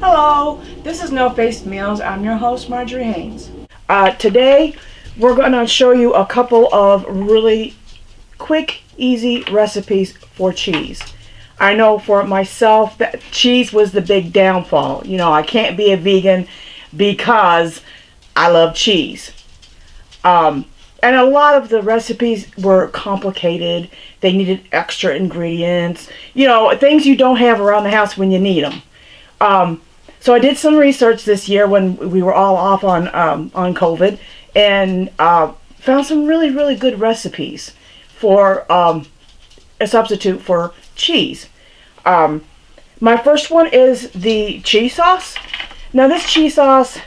Hello, this is No Faced Meals. I'm your host, Marjorie Haynes. Today, we're going to show you a couple of really quick, easy recipes for cheese. I know for myself that cheese was the big downfall. You know, I can't be a vegan because I love cheese. And a lot of the recipes were complicated. They needed extra ingredients. You know, things you don't have around the house when you need them. So I did some research this year when we were all off on COVID, and found some really good recipes for a substitute for cheese. My first one is the cheese sauce. Now this cheese sauce,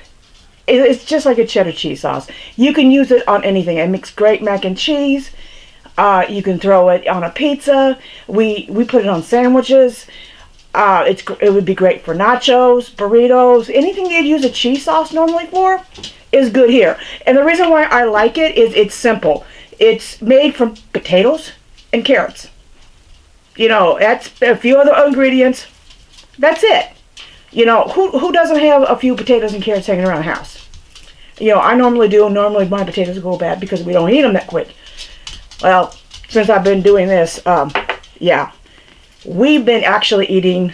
it's just like a cheddar cheese sauce. You can use it on anything. It makes great mac and cheese. You can throw it on a pizza. We put it on sandwiches. It would be great for nachos, burritos, anything you'd use a cheese sauce normally for is good here. And the reason why I like it is it's simple. It's made from potatoes and carrots. You know, that's a few other ingredients. That's it. You know, who doesn't have a few potatoes and carrots hanging around the house? You know, I normally do. Normally my potatoes go bad because we don't eat them that quick. Well, since I've been doing this, yeah. We've been actually eating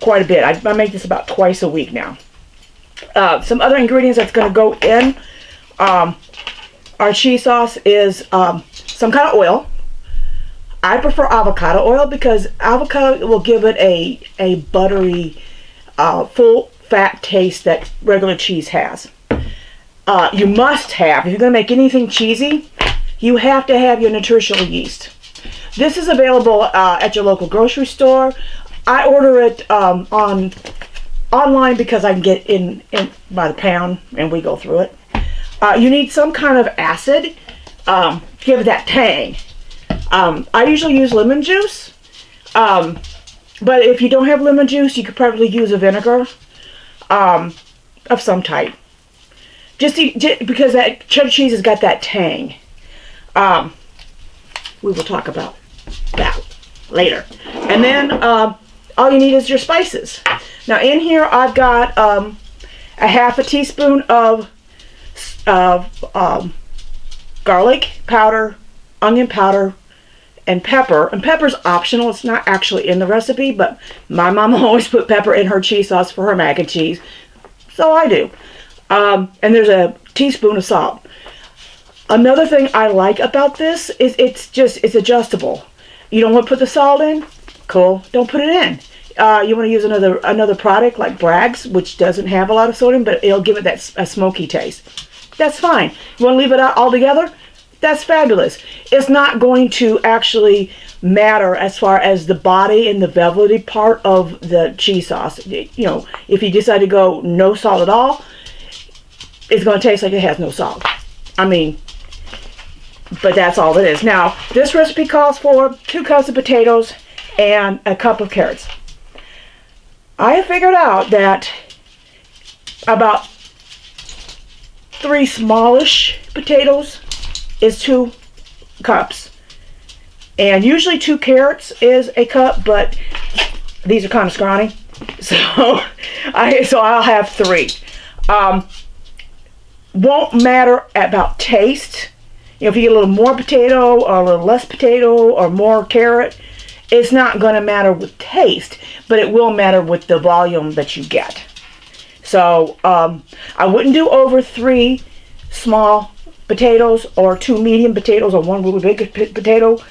quite a bit. I make this about twice a week now. Some other ingredients that's going to go in our cheese sauce is some kind of oil. I prefer avocado oil because avocado will give it a buttery, full fat taste that regular cheese has. You must have, if you're going to make anything cheesy, you have to have your nutritional yeast. This is available at your local grocery store. I order it online because I can get in by the pound and we go through it. You need some kind of acid to give it that tang. I usually use lemon juice, but if you don't have lemon juice, you could probably use a vinegar of some type. Just because that cheddar cheese has got that tang. We will talk about that later. And then all you need is your spices. Now in here I've got a half a teaspoon of garlic powder, onion powder, and pepper. And pepper's optional. It's not actually in the recipe, but my mom always put pepper in her cheese sauce for her mac and cheese. So I do. And there's a teaspoon of salt. Another thing I like about this is it's adjustable. You don't want to put the salt in? Cool. Don't put it in. You want to use another product like Bragg's, which doesn't have a lot of sodium, but it'll give it that smoky taste. That's fine. You want to leave it out altogether? That's fabulous. It's not going to actually matter as far as the body and the velvety part of the cheese sauce. You know, if you decide to go no salt at all, it's going to taste like it has no salt. I mean, but that's all it is. Now, this recipe calls for 2 cups of potatoes and a cup of carrots. I have figured out that about 3 smallish potatoes is 2 cups. And usually 2 carrots is a cup, but these are kind of scrawny. So I'll have 3. Won't matter about taste. You know, if you get a little more potato or a little less potato or more carrot, it's not going to matter with taste, but it will matter with the volume that you get. So I wouldn't do over 3 small potatoes or 2 medium potatoes or 1 really big potato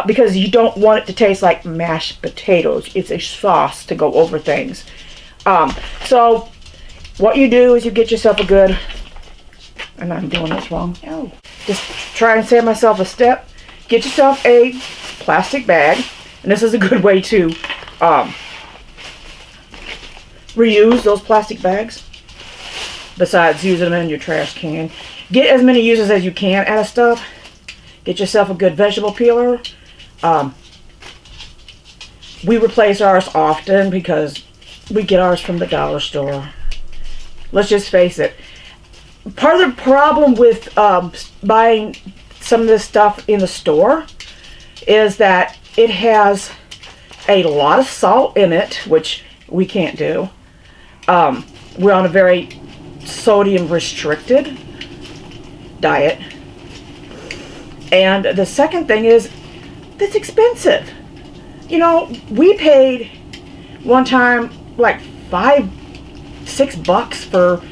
because you don't want it to taste like mashed potatoes. It's a sauce to go over things. So what you do is you get yourself a good, and I'm doing this wrong. Oh. Just try and save myself a step. Get yourself a plastic bag, and this is a good way to reuse those plastic bags besides using them in your trash can. Get as many uses as you can out of stuff. Get yourself a good vegetable peeler. We replace ours often because we get ours from the dollar store. Let's just face it. Part of the problem with buying some of this stuff in the store is that it has a lot of salt in it, which we can't do. We're on a very sodium restricted diet. And the second thing is, it's expensive. You know, we paid one time like $5-6 for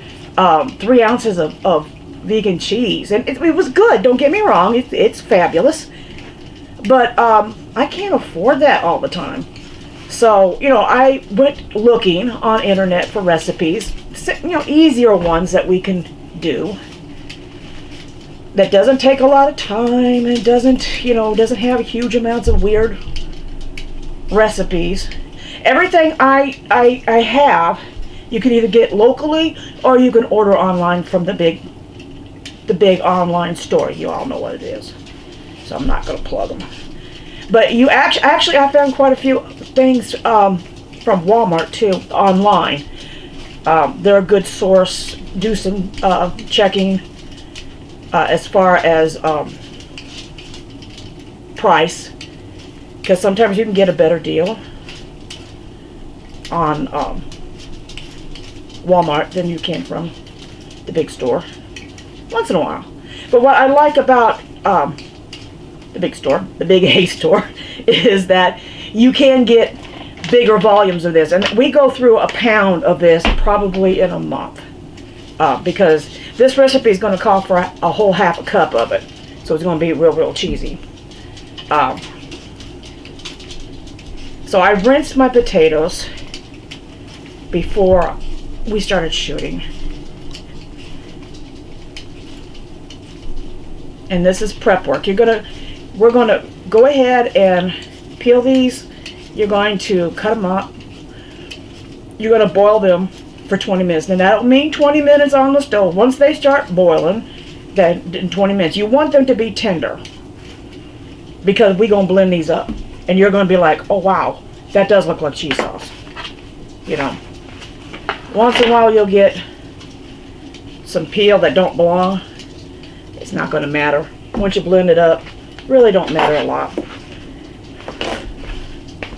3 ounces of vegan cheese, and it was good, don't get me wrong, it's fabulous, but I can't afford that all the time. So, you know, I went looking on internet for recipes, you know, easier ones that we can do, that doesn't take a lot of time, and doesn't, you know, doesn't have huge amounts of weird recipes. Everything I have, you can either get locally or you can order online from the big online store. You all know what it is, so I'm not going to plug them. But you actually I found quite a few things from Walmart too online. They're a good source. Do some checking as far as price, because sometimes you can get a better deal on Walmart than you can from the big store, once in a while. But what I like about the big store, the big A store, is that you can get bigger volumes of this, and we go through a pound of this probably in a month, because this recipe is going to call for a whole half a cup of it, so it's going to be real cheesy. So I rinsed my potatoes before we started shooting. And this is prep work. We're gonna go ahead and peel these. You're going to cut them up. You're gonna boil them for 20 minutes. And that'll mean 20 minutes on the stove. Once they start boiling, then in 20 minutes, you want them to be tender, because we're gonna blend these up. And you're gonna be like, oh wow, that does look like cheese sauce. You know, once in a while you'll get some peel that don't belong. It's not going to matter. Once you blend it up, really don't matter a lot.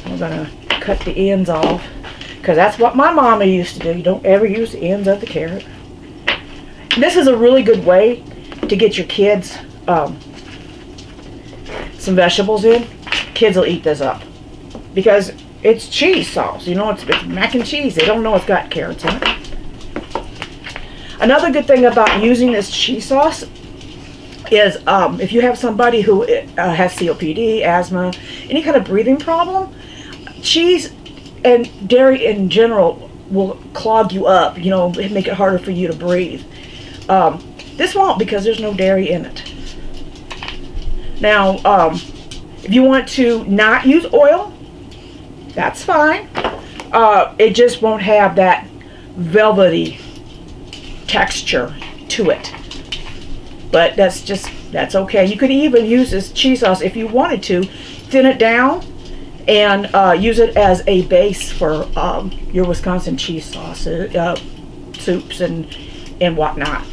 I'm going to cut the ends off, because that's what my mama used to do. You don't ever use the ends of the carrot. This is a really good way to get your kids some vegetables in. Kids will eat this up, because it's cheese sauce. You know, it's mac and cheese. They don't know it's got carrots in it. Another good thing about using this cheese sauce is if you have somebody who has COPD, asthma, any kind of breathing problem, cheese and dairy in general will clog you up, you know, make it harder for you to breathe. This won't, because there's no dairy in it. Now, if you want to not use oil, that's fine. It just won't have that velvety texture to it. But that's okay. You could even use this cheese sauce if you wanted to, thin it down and use it as a base for your Wisconsin cheese sauce, soups and whatnot.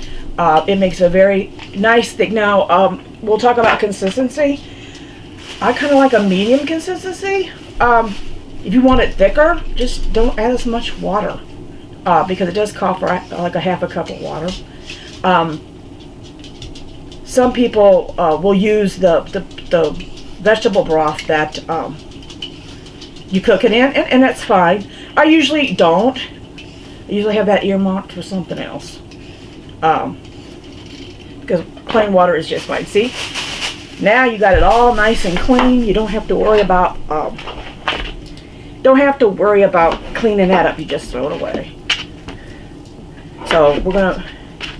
It makes a very nice thing. Now, we'll talk about consistency. I kind of like a medium consistency. If you want it thicker, just don't add as much water, because it does call for like a half a cup of water. Some people will use the vegetable broth that you cook it in, and that's fine. I usually don't. I usually have that earmarked for something else, because plain water is just fine. See, now you got it all nice and clean. You don't have to worry about cleaning that up. You just throw it away. So we're gonna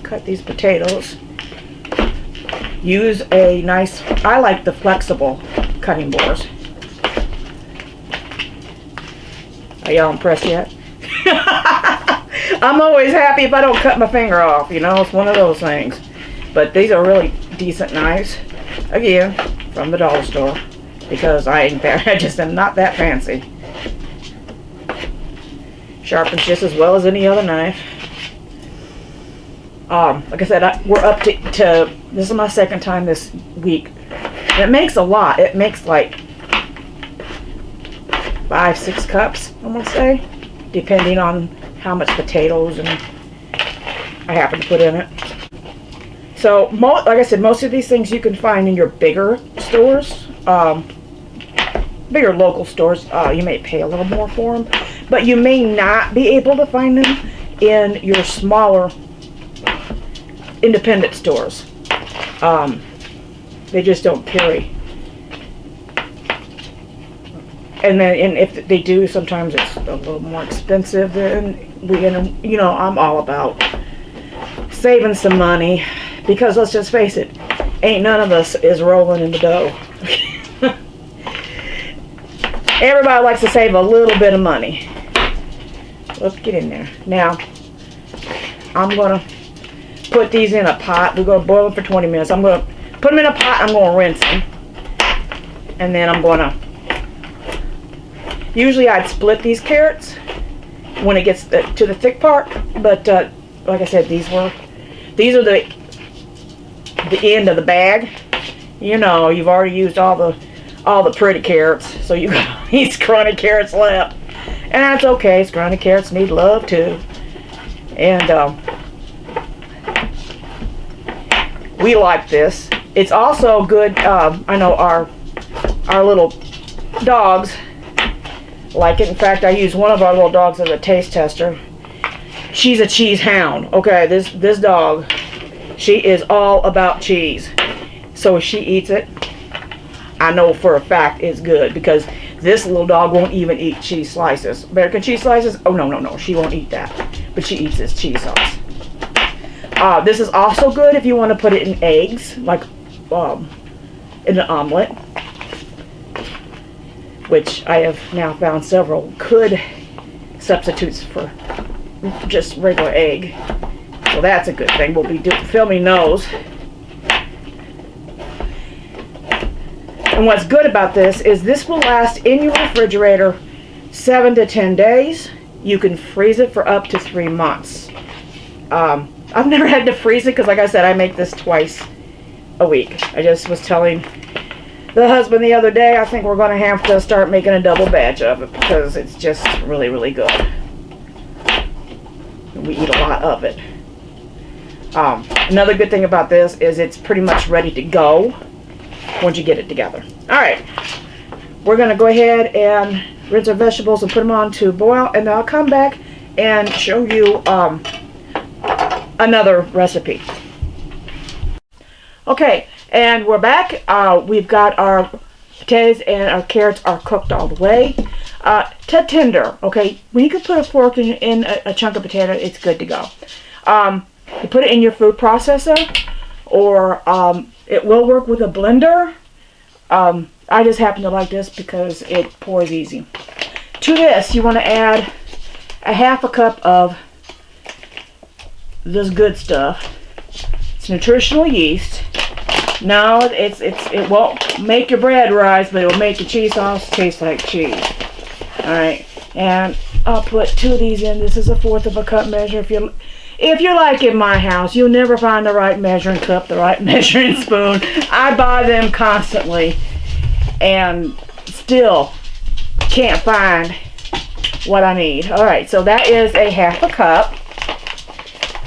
cut these potatoes. Use a nice, I like the flexible cutting boards. Are y'all impressed yet? I'm always happy if I don't cut my finger off, you know, it's one of those things. But these are really decent knives. Again, from the dollar store, because I just am not that fancy. Sharpens just as well as any other knife. Like I said, we're up to this is my second time this week. And it makes a lot. It makes like 5-6 cups, I'm gonna say. depending on how much potatoes and I happen to put in it. So, like I said, most of these things you can find in your bigger stores, bigger local stores. You may pay a little more for them, but you may not be able to find them in your smaller independent stores. They just don't carry. And if they do, sometimes it's a little more expensive. And you know, I'm all about saving some money, because let's just face it, ain't none of us is rolling in the dough. Everybody likes to save a little bit of money. Let's get in there. Now, I'm going to put these in a pot. We're going to boil them for 20 minutes. I'm going to put them in a pot. I'm going to rinse them. And then I'm going to... Usually I'd split these carrots when it gets to the thick part. But like I said, these are the end of the bag. You know, you've already used all the pretty carrots, so you got these scrawny carrots left, and that's okay. Scrawny carrots need love too, and we like this. It's also good. I know our little dogs like it. In fact, I use one of our little dogs as a taste tester. She's a cheese hound. Okay, this dog, she is all about cheese. So if she eats it, I know for a fact it's good, because this little dog won't even eat cheese slices. American cheese slices? Oh, no, she won't eat that. But she eats this cheese sauce. This is also good if you want to put it in eggs, like in an omelet, which I have now found several good substitutes for just regular egg. So that's a good thing. We'll be filming those. And what's good about this is this will last in your refrigerator 7 to 10 days. You can freeze it for up to 3 months. I've never had to freeze it because, like I said, I make this twice a week. I just was telling the husband the other day, I think we're going to have to start making a double batch of it, because it's just really, really good. We eat a lot of it. Another good thing about this is it's pretty much ready to go once you get it together. Alright, we're going to go ahead and rinse our vegetables and put them on to boil, and then I'll come back and show you another recipe. Okay, and we're back. We've got our potatoes and our carrots are cooked all the way to tender. Okay, when you can put a fork in a chunk of potato, it's good to go. You put it in your food processor, or it will work with a blender. I just happen to like this because it pours easy. To this, you want to add a half a cup of this good stuff. It's nutritional yeast. No, it won't make your bread rise, but it will make your cheese sauce taste like cheese. Alright, and I'll put 2 of these in. This is a 1/4 of a cup measure. If you're like in my house, you'll never find the right measuring cup, the right measuring spoon. I buy them constantly and still can't find what I need. Alright, so that is a half a cup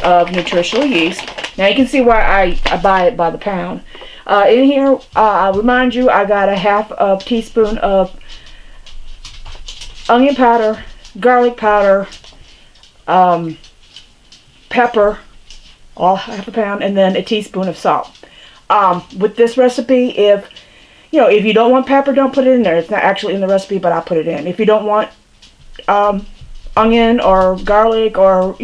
of nutritional yeast. Now you can see why I buy it by the pound. In here, I'll remind you, I got a half a teaspoon of onion powder, garlic powder, pepper, all half a pound, and then a teaspoon of salt. With this recipe, if you don't want pepper, don't put it in there. It's not actually in the recipe, but I'll put it in. If you don't want onion or garlic, or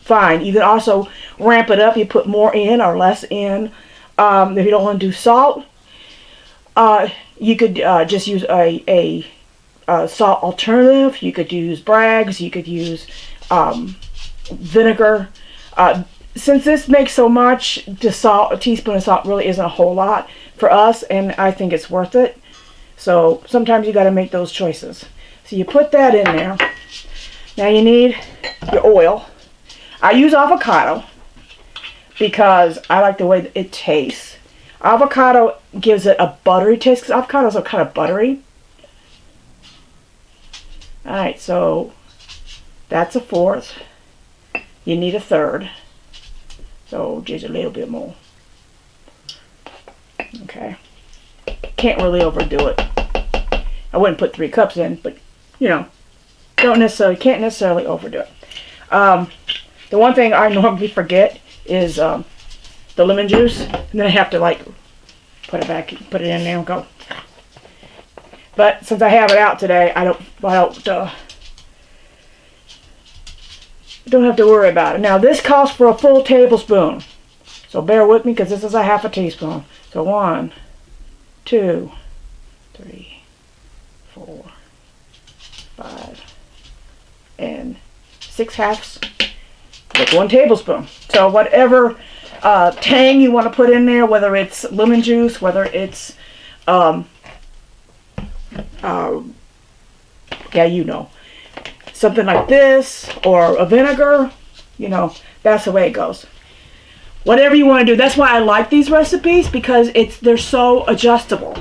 fine. You can also ramp it up. You put more in or less in. If you don't want to do salt, you could just use a salt alternative. You could use Bragg's. You could use vinegar. Since this makes so much, a teaspoon of salt really isn't a whole lot for us, and I think it's worth it. So sometimes you got to make those choices. So you put that in there. Now you need your oil. I use avocado because I like the way it tastes. Avocado gives it a buttery taste, because avocados are kind of buttery. Alright, so That's a fourth. You need a third. So just a little bit more. Okay. Can't really overdo it. I wouldn't put 3 cups in, but you know, can't necessarily overdo it. The one thing I normally forget is the lemon juice, and then I have to like put it in there and go. But since I have it out today, I don't have to worry about it. Now this calls for a full tablespoon, so bear with me because this is a half a teaspoon. So 1, 2, 3, 4, 5, and 6 halves with 1 tablespoon. So whatever tang you want to put in there, whether it's lemon juice, whether it's yeah, you know, something like this or a vinegar, you know, that's the way it goes. Whatever you want to do. That's why I like these recipes, because they're so adjustable.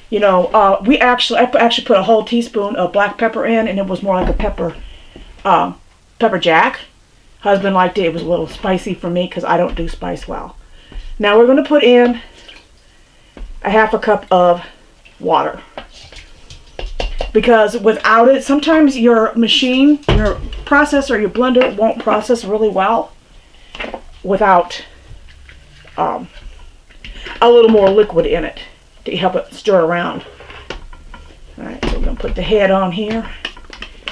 You know, I actually put a whole teaspoon of black pepper in, and it was more like a pepper jack. Husband liked it. It was a little spicy for me because I don't do spice well. Now we're going to put in a half a cup of water, because without it, sometimes your machine, your processor, your blender won't process really well without a little more liquid in it to help it stir around. Alright, so we're going to put the head on here.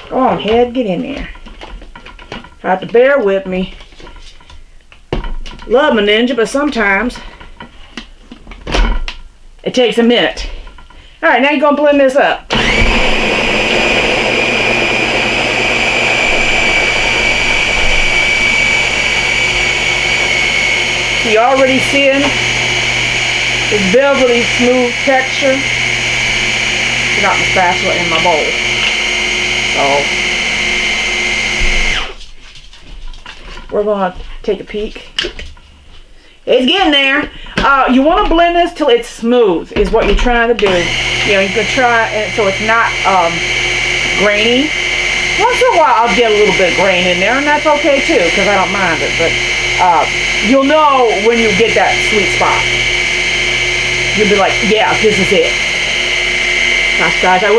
Go on, head, get in there. You have to bear with me. Love my Ninja, but sometimes it takes a minute. Alright, now you're going to blend this up. You're already seeing this velvety smooth texture. Got my spatula in my bowl. So we're going to take a peek. It's getting there. You want to blend this till it's smooth is what you're trying to do. You know, you can try it so it's not grainy. Once in a while I'll get a little bit of grain in there, and that's okay too, because I don't mind it. But you'll know when you get that sweet spot. You'll be like, yeah, this is it. Gosh, guys, I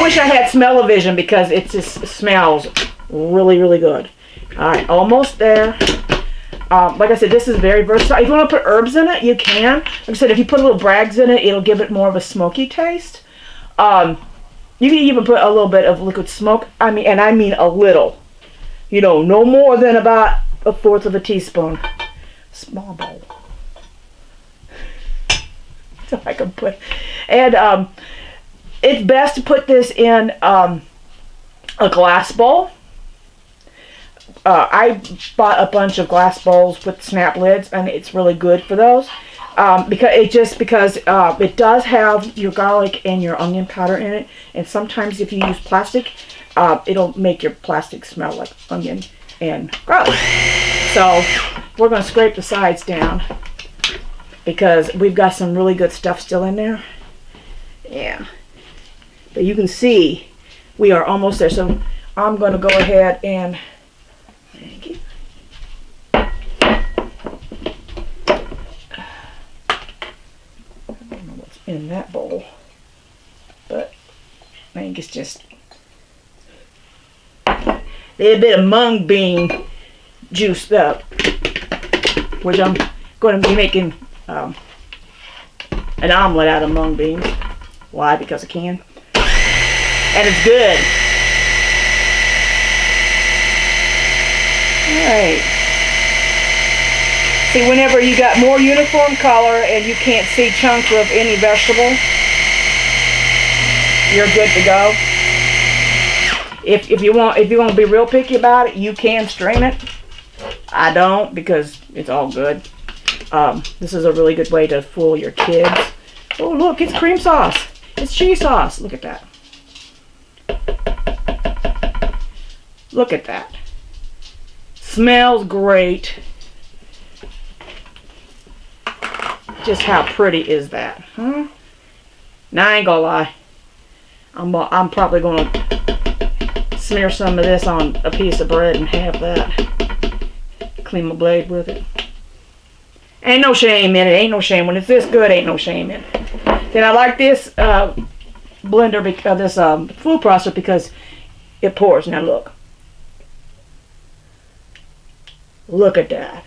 wish I had smell-o-vision, because it just smells really, really good. All right, almost there. Like I said, this is very versatile. If you want to put herbs in it, you can. Like I said, if you put a little Bragg's in it, it'll give it more of a smoky taste. You can even put a little bit of liquid smoke. I mean a little. You know, no more than about a fourth of a teaspoon. Small bowl. So I can put. And it's best to put this in a glass bowl. I bought a bunch of glass bowls with snap lids, and it's really good for those. Because it does have your garlic and your onion powder in it, and sometimes if you use plastic, it'll make your plastic smell like onion and garlic. So we're going to scrape the sides down, because we've got some really good stuff still in there. Yeah, but you can see we are almost there. So I'm going to go ahead and thank you. In that bowl, but I think it's just a little bit of mung bean juice up, which I'm going to be making an omelet out of mung beans. Why? Because I can, and it's good. All right. See, whenever you got more uniform color and you can't see chunks of any vegetable, you're good to go. If you want to be real picky about it, you can strain it. I don't, because it's all good. This is a really good way to fool your kids. Oh, look, it's cream sauce. It's cheese sauce. Look at that. Look at that. Smells great. Just how pretty is that, huh? Now I ain't gonna lie. I'm probably gonna smear some of this on a piece of bread and have that. Clean my blade with it. Ain't no shame in it. Ain't no shame. When it's this good, ain't no shame in it. Then I like this blender, because this food processor, because it pours. Now look. Look at that.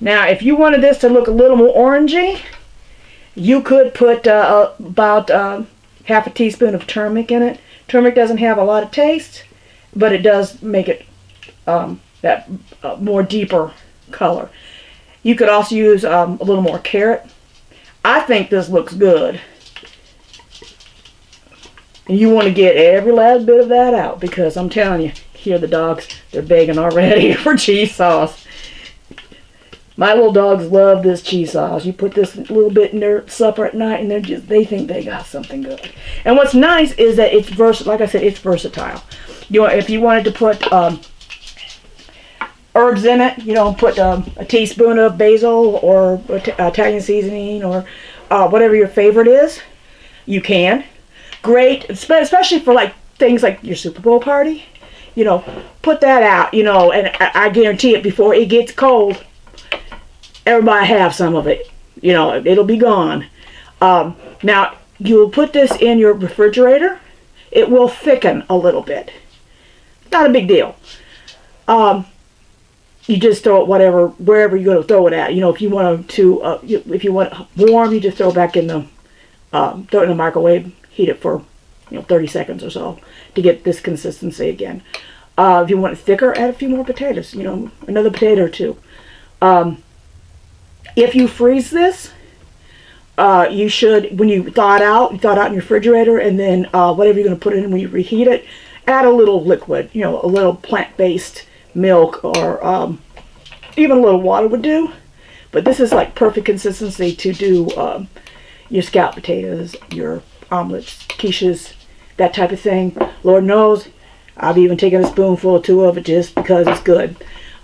Now, if you wanted this to look a little more orangey, you could put about half a teaspoon of turmeric in it. Turmeric doesn't have a lot of taste, but it does make it that more deeper color. You could also use a little more carrot. I think this looks good. And you want to get every last bit of that out, because I'm telling you, here the dogs, they're begging already for cheese sauce. My little dogs love this cheese sauce. You put this little bit in their supper at night, and they think they got something good. And what's nice is that it's like I said, it's versatile. If you wanted to put herbs in it, put a teaspoon of basil or Italian seasoning or whatever your favorite is, you can. Great, especially for like things like your Super Bowl party. Put that out. And I guarantee it, before it gets cold, everybody have some of it. It'll be gone. Now, you'll put this in your refrigerator. It will thicken a little bit. Not a big deal. You just throw it wherever you're going to throw it at. If you want if you want it warm, you just throw it back in the throw it in the microwave. Heat it for 30 seconds or so to get this consistency again. If you want it thicker, add a few more potatoes. Another potato or two. If you freeze this, you should, when you thaw it out in your refrigerator, and then whatever you're going to put in when you reheat it, add a little liquid, a little plant-based milk, or even a little water would do. But this is like perfect consistency to do your scalloped potatoes, your omelets, quiches, that type of thing. Lord knows, I've even taken a spoonful or two of it just because it's good.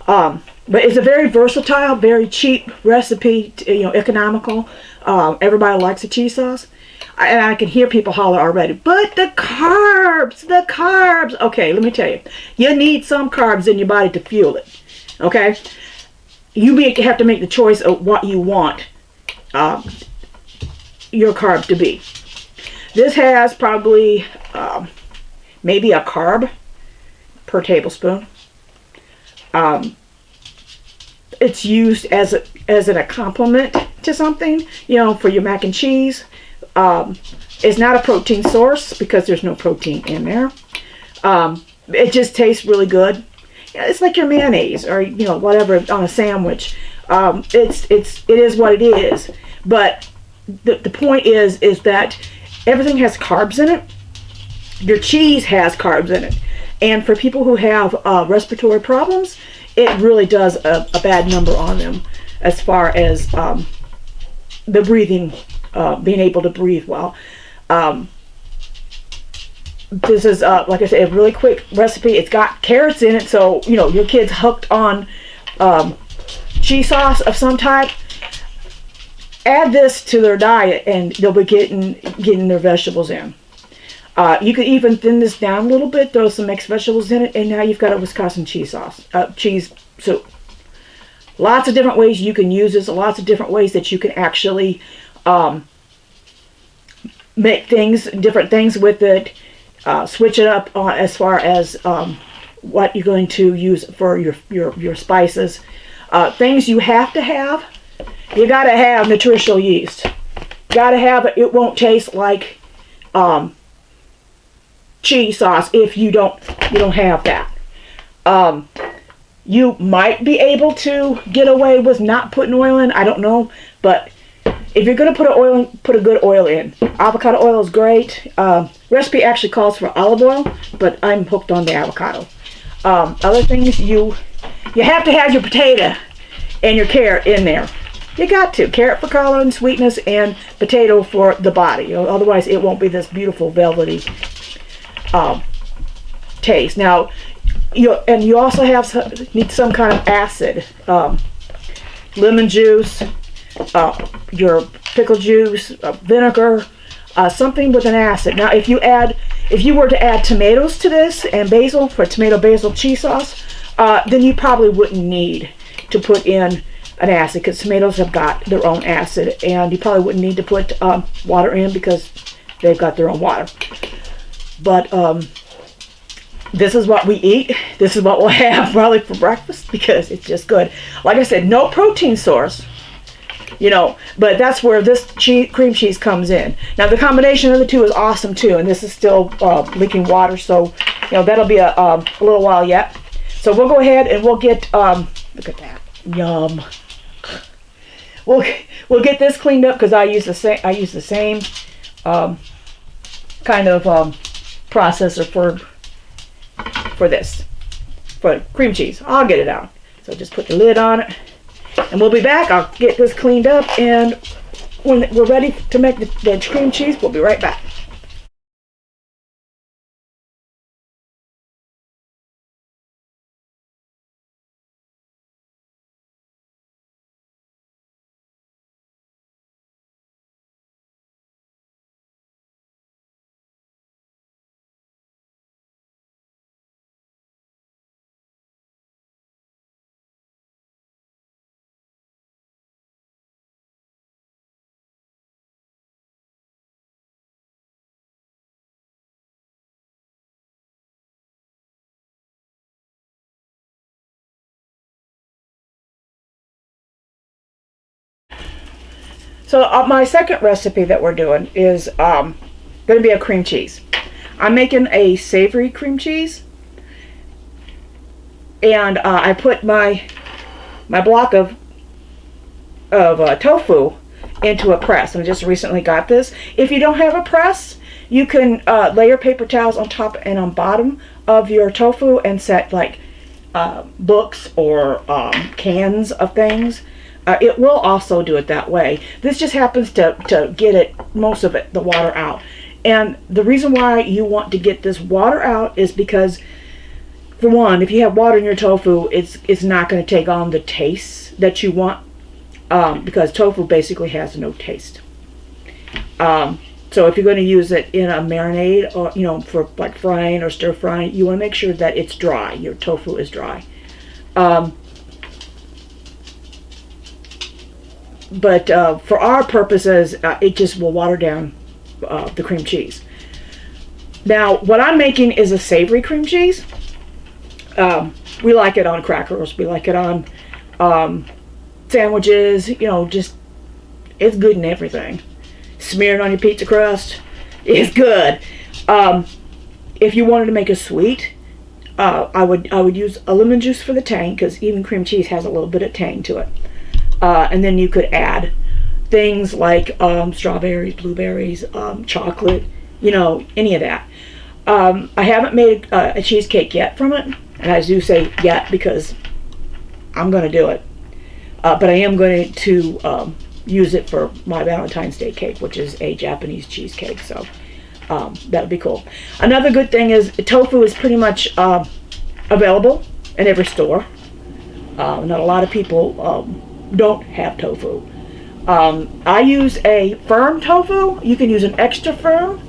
But it's a very versatile, very cheap recipe, economical. Everybody likes a cheese sauce. And I can hear people holler already, but the carbs. Okay, let me tell you. You need some carbs in your body to fuel it. Okay? You have to make the choice of what you want your carb to be. This has probably maybe a carb per tablespoon. It's used as a complement to something, for your mac and cheese. It's not a protein source because there's no protein in there. It just tastes really good. It's like your mayonnaise or whatever on a sandwich. It is what it is. But the point is that everything has carbs in it. Your cheese has carbs in it. And for people who have respiratory problems, it really does a bad number on them as far as the breathing, being able to breathe well. This is, like I said, a really quick recipe. It's got carrots in it, so, your kid's hooked on cheese sauce of some type. Add this to their diet, and they'll be getting their vegetables in. You could even thin this down a little bit, throw some mixed vegetables in it, and now you've got a Wisconsin cheese sauce, cheese soup. Lots of different ways you can use this, lots of different ways that you can actually make different things with it, switch it up as far as what you're going to use for your spices. Things you have to have. You got to have nutritional yeast. Got to have it. It won't taste like cheese sauce if you don't have that. You might be able to get away with not putting oil in. I don't know, but if you're going to put a good oil in. Avocado oil is great. Recipe actually calls for olive oil, but I'm hooked on the avocado. Other things, you have to have your potato and your carrot in there. You got to. Carrot for color and sweetness, and potato for the body. Otherwise, it won't be this beautiful velvety taste. Now, you also need some kind of acid. Lemon juice, your pickle juice, vinegar, something with an acid. Now, if you were to add tomatoes to this and basil for tomato basil cheese sauce, then you probably wouldn't need to put in an acid, because tomatoes have got their own acid, and you probably wouldn't need to put water in because they've got their own water. But this is what we eat. This is what we'll have probably for breakfast, because it's just good. Like I said, no protein source, you know, but that's where this cream cheese comes in. Now, the combination of the two is awesome too, and this is still leaking water, so you know that'll be a little while yet. So we'll go ahead and we'll get look at that, yum. We'll get this cleaned up, because I use the same kind of processor for this, for cream cheese. I'll get it out. So just put the lid on it, and we'll be back. I'll get this cleaned up, and when we're ready to make the cream cheese, we'll be right back. So my second recipe that we're doing is going to be a cream cheese. I'm making a savory cream cheese, and I put my block of tofu into a press. I just recently got this. If you don't have a press, you can layer paper towels on top and on bottom of your tofu and set like books or cans of things. It will also do it that way. This just happens to get most of the water out. And the reason why you want to get this water out is because, for one, if you have water in your tofu, it's not going to take on the taste that you want, because tofu basically has no taste. So if you're going to use it in a marinade, or you know, for like frying or stir frying, you want to make sure that it's dry. Your tofu is dry. But for our purposes, it just will water down the cream cheese. Now, what I'm making is a savory cream cheese. We like it on crackers. We like it on sandwiches. You know, just it's good in everything. Smear it on your pizza crust. It's good. If you wanted to make a sweet, I would use a lemon juice for the tang, because even cream cheese has a little bit of tang to it. And then you could add things like strawberries, blueberries, chocolate, you know, any of that. I haven't made a cheesecake yet from it, and I do say yet because I'm going to do it. But I am going to use it for my Valentine's Day cake, which is a Japanese cheesecake, so that would be cool. Another good thing is tofu is pretty much available in every store. Not a lot of people don't have tofu. I use a firm tofu. You can use an extra firm.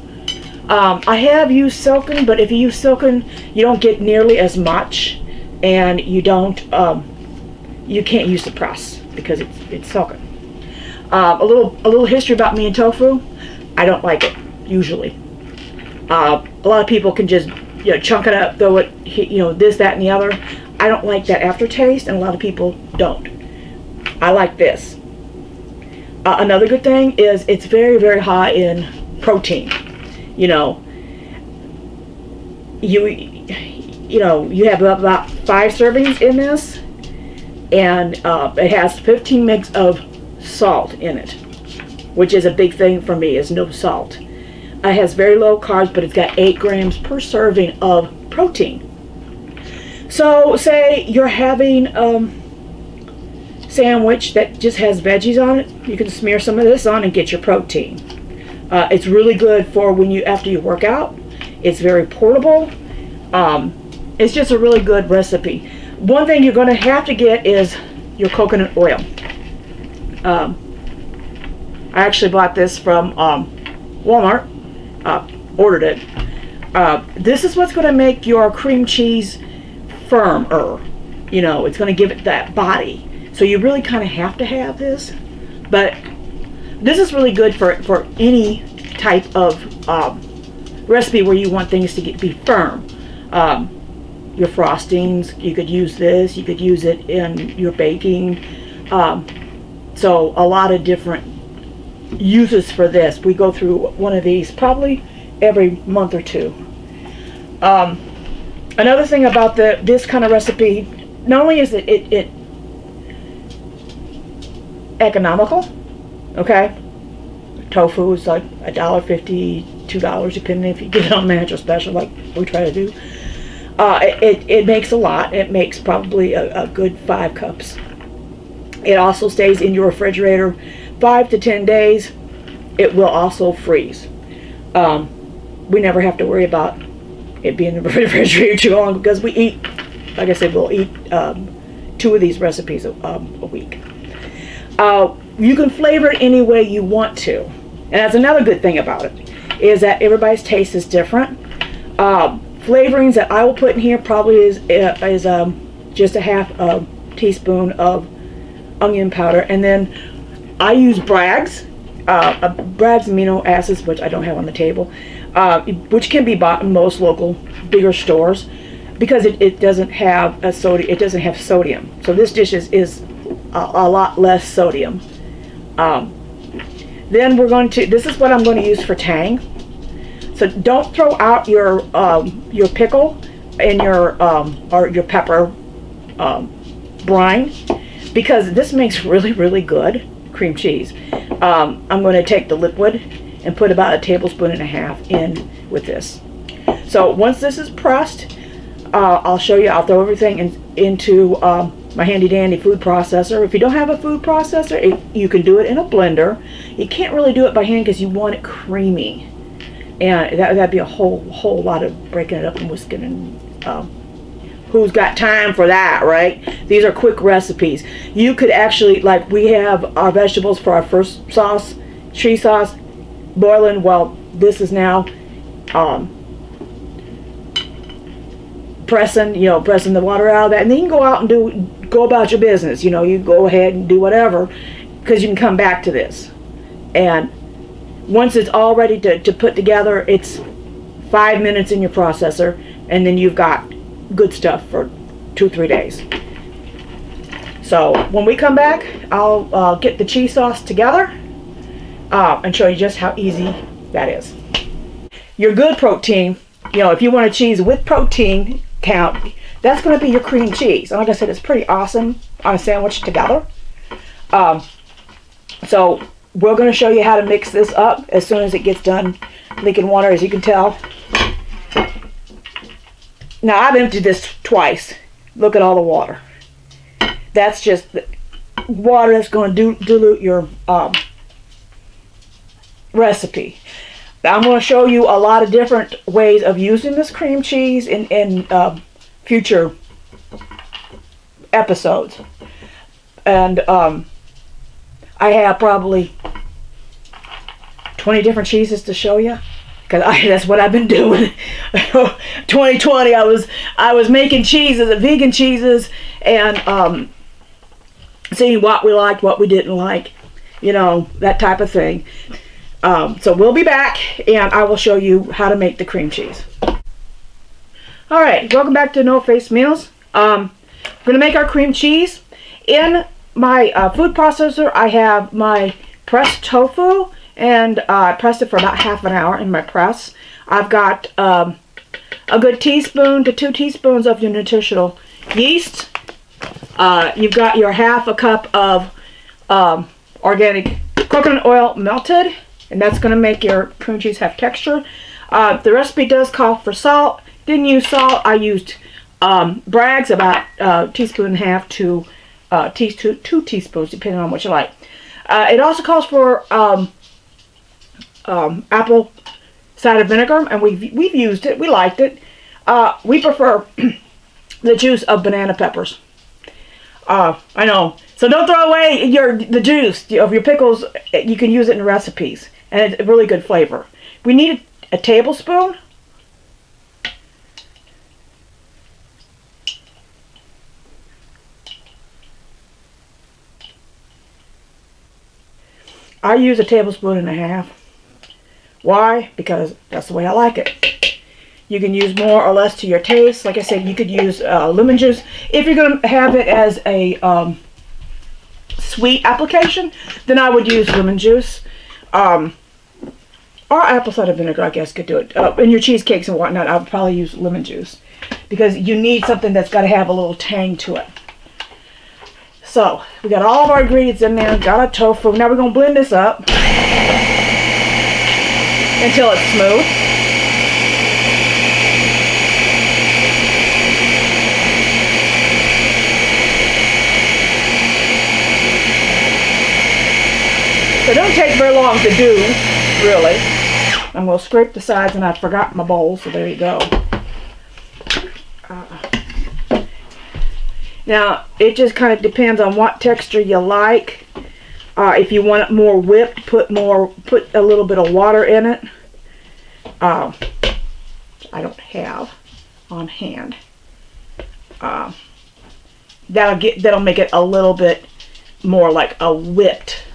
I have used silken, but if you use silken, you don't get nearly as much, and you can't use the press because it's silken. A little history about me and tofu. I don't like it usually. A lot of people can just chunk it up, throw it, this, that, and the other. I don't like that aftertaste, and a lot of people don't. I like this. Another good thing is it's very, very high in protein. You have about 5 servings in this, and it has 15 mg of salt in it, which is a big thing for me, is no salt. It has very low carbs, but it's got 8 grams per serving of protein. So say you're having sandwich that just has veggies on it, you can smear some of this on and get your protein. It's really good for after you work out. It's very portable. It's just a really good recipe. One thing you're going to have to get is your coconut oil. I actually bought this from Walmart. Ordered it. This is what's going to make your cream cheese firmer. You know, it's going to give it that body. So you really kind of have to have this. But this is really good for any type of recipe where you want things to be firm. Your frostings, you could use this. You could use it in your baking. So a lot of different uses for this. We go through one of these probably every month or two. Another thing about this kind of recipe, not only is it economical, okay? Tofu is like $1.50, $2, depending if you get it on match or special, like we try to do. It makes a lot. It makes probably a good 5 cups. It also stays in your refrigerator 5 to 10 days. It will also freeze. We never have to worry about it being in the refrigerator too long because we eat, like I said, we'll eat 2 of these recipes a week. You can flavor it any way you want to. And that's another good thing about it, is that everybody's taste is different. Flavorings that I will put in here probably is just a half a teaspoon of onion powder, and then I use Bragg's amino acids, which I don't have on the table, which can be bought in most local bigger stores because it doesn't have sodium. It doesn't have sodium, so this dish is a lot less sodium. Then we're going to. This is what I'm going to use for tang. So don't throw out your pickle and or your pepper brine, because this makes really good cream cheese. I'm going to take the liquid and put about 1.5 tablespoons in with this. So once this is pressed, I'll show you. I'll throw everything into my handy dandy food processor. If you don't have a food processor, you can do it in a blender. You can't really do it by hand because you want it creamy, and that'd be a whole lot of breaking it up and whisking, and who's got time for that, right? These are quick recipes. You could actually, like, we have our vegetables for our first sauce, cheese sauce, boiling. Well, this is now pressing the water out of that, and then you can go out and go about your business. You go ahead and do whatever, because you can come back to this. And once it's all ready to put together, it's 5 minutes in your processor, and then you've got good stuff for 2-3 days. So when we come back, I'll get the cheese sauce together and show you just how easy that is. Your good protein, if you want a cheese with protein count, that's going to be your cream cheese. And like I said, it's pretty awesome on a sandwich together. So we're going to show you how to mix this up as soon as it gets done leaking water, as you can tell. Now, I've emptied this twice. Look at all the water. That's just the water that's going to dilute your recipe. Now, I'm going to show you a lot of different ways of using this cream cheese in future episodes. And I have probably 20 different cheeses to show you, because that's what I've been doing. 2020, I was making cheeses, vegan cheeses, and seeing what we liked, what we didn't like, that type of thing. So we'll be back, and I will show you how to make the cream cheese. All right, welcome back to No Face Meals. We're going to make our cream cheese. In my food processor, I have my pressed tofu, and I pressed it for about half an hour in my press. I've got a good teaspoon to 2 teaspoons of your nutritional yeast. You've got your half a cup of organic coconut oil melted, and that's going to make your cream cheese have texture. The recipe does call for salt. Didn't use salt. I used Bragg's, about 1.5 teaspoons to 2 teaspoons, depending on what you like. It also calls for apple cider vinegar, and we've used it. We liked it. We prefer the juice of banana peppers. I know So don't throw away the juice of your pickles. You can use it in recipes, and it's a really good flavor. We need a tablespoon. I use a tablespoon and a half. Why? Because that's the way I like it. You can use more or less to your taste. Like I said, you could use lemon juice. If you're going to have it as a sweet application, then I would use lemon juice. Or apple cider vinegar, I guess, could do it. In your cheesecakes and whatnot, I would probably use lemon juice. Because you need something that's got to have a little tang to it. So, we got all of our ingredients in there. Got our tofu. Now we're going to blend this up until it's smooth. So it don't take very long to do, really. I'm going to scrape the sides, and I forgot my bowl, so there you go. Now, it just kind of depends on what texture you like. If you want it more whipped, put a little bit of water in it. I don't have on hand. That'll make it a little bit more like a whipped.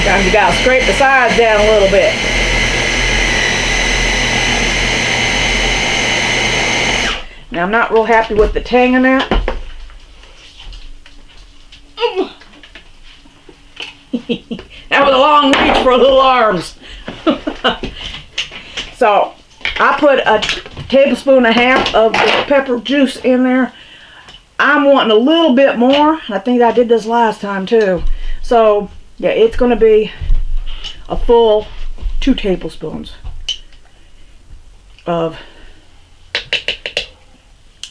Sometimes you gotta scrape the sides down a little bit. Now I'm not real happy with the tang in that. That was a long reach for little arms. So I put a tablespoon and a half of the pepper juice in there. I'm wanting a little bit more. I think I did this last time too. So yeah, it's going to be a full 2 tablespoons of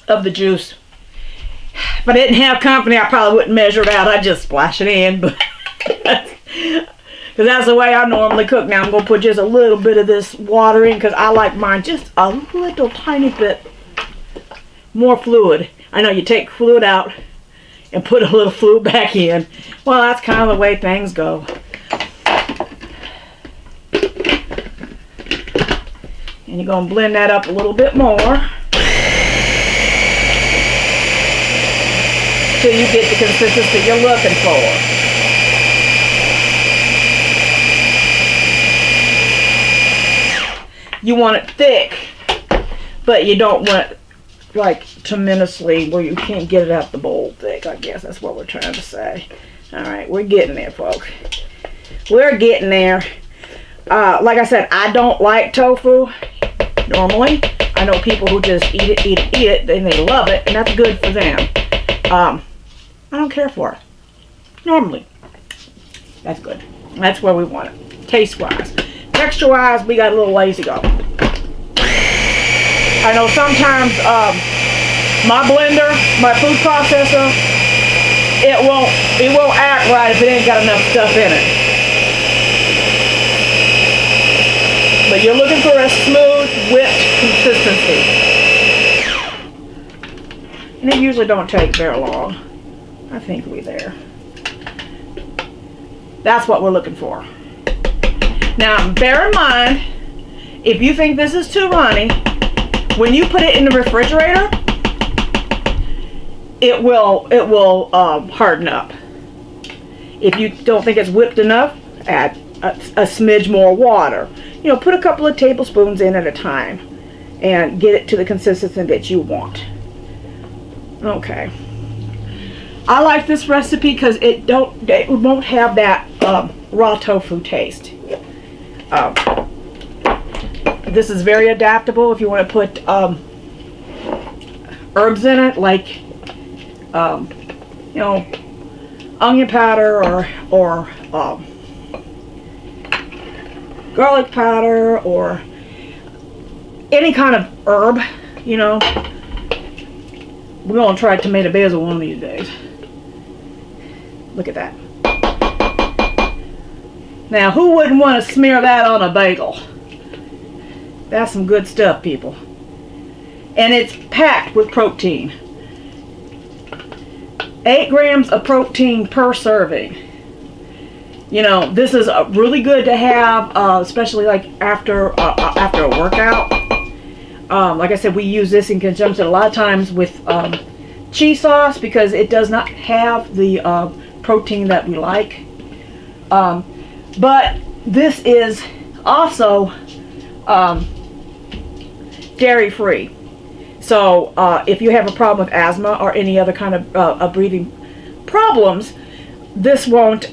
the juice. If I didn't have company, I probably wouldn't measure it out. I'd just splash it in, but because that's the way I normally cook. Now I'm going to put just a little bit of this water in because I like mine just a little tiny bit more fluid. I know you take fluid out and put a little fluid back in. Well, that's kind of the way things go. And you're going to blend that up a little bit more till you get the consistency you're looking for. You want it thick, but you don't want it like tremendously where you can't get it out the bowl thick. I guess that's what we're trying to say. All right, we're getting there, folks. We're getting there. Like I said, I don't like tofu normally. I know people who just eat it, and they love it, and that's good for them. I don't care for it normally. That's good. That's where we want it, taste-wise. Texture-wise, we got a little ways to go. I know sometimes my blender, my food processor, it won't act right if it ain't got enough stuff in it. But you're looking for a smooth, whipped consistency. And it usually don't take very long. I think we're there. That's what we're looking for. Now, bear in mind, if you think this is too runny, when you put it in the refrigerator, it will harden up. If you don't think it's whipped enough, add a smidge more water. You know, put a couple of tablespoons in at a time and get it to the consistency that you want. Okay. I like this recipe because it won't have that raw tofu taste. This is very adaptable if you want to put herbs in it, like you know, onion powder or garlic powder or any kind of herb. You know, we're gonna try tomato basil one of these days. Look at that. Now, who wouldn't want to smear that on a bagel? That's some good stuff, people. And it's packed with protein. 8 grams of protein per serving. You know, this is really good to have, especially like after a workout. Like I said, we use this in conjunction a lot of times with cheese sauce because it does not have the protein that we like. But this is also dairy free. So if you have a problem with asthma or any other kind of breathing problems, this won't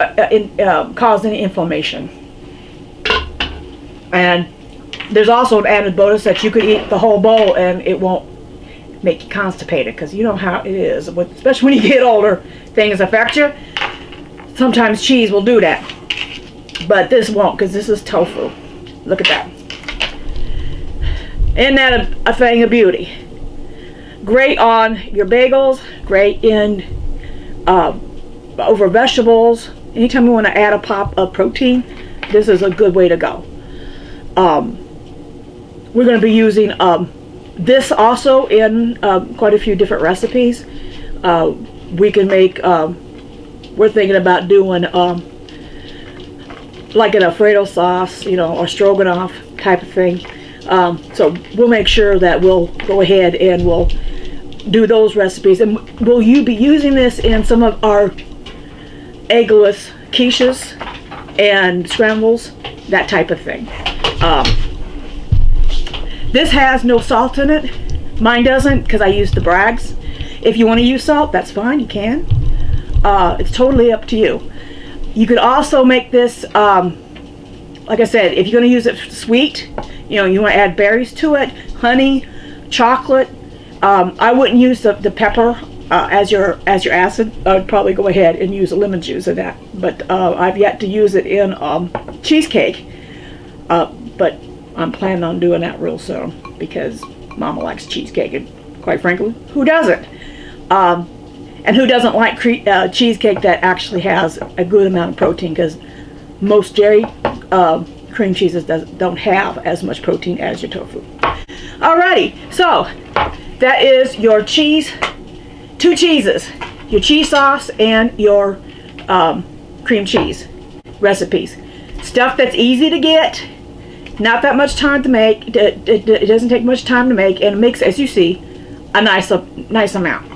cause any inflammation. And there's also an added bonus that you could eat the whole bowl and it won't make you constipated, because you know how it is, especially when you get older, things affect you. Sometimes cheese will do that, but this won't, because this is tofu. Look at that. Isn't that a thing of beauty? Great on your bagels, great in over vegetables. Anytime you want to add a pop of protein, this is a good way to go. We're going to be using this also in quite a few different recipes. We can make, we're thinking about doing like an Alfredo sauce, you know, or stroganoff type of thing. So we'll make sure that we'll go ahead and we'll do those recipes. And will you be using this in some of our eggless quiches and scrambles, that type of thing. This has no salt in it. Mine doesn't, because I use the Bragg's. If you want to use salt, that's fine, you can. It's totally up to you. You could also make this, like I said, if you're going to use it sweet, you know, you want to add berries to it, honey, chocolate. I wouldn't use the pepper as your acid. I'd probably go ahead and use a lemon juice of that. But I've yet to use it in cheesecake. But I'm planning on doing that real soon because Mama likes cheesecake, and quite frankly, who doesn't? And who doesn't like cheesecake that actually has a good amount of protein? Because most dairy cream cheeses don't have as much protein as your tofu. Alrighty, so that is your cheese, 2 cheeses, your cheese sauce and your cream cheese recipes. Stuff that's easy to get, not that much time to make. It doesn't take much time to make, and it makes, as you see, a nice amount.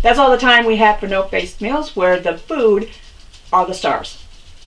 That's all the time we have for No Face Meals, where the food are the stars.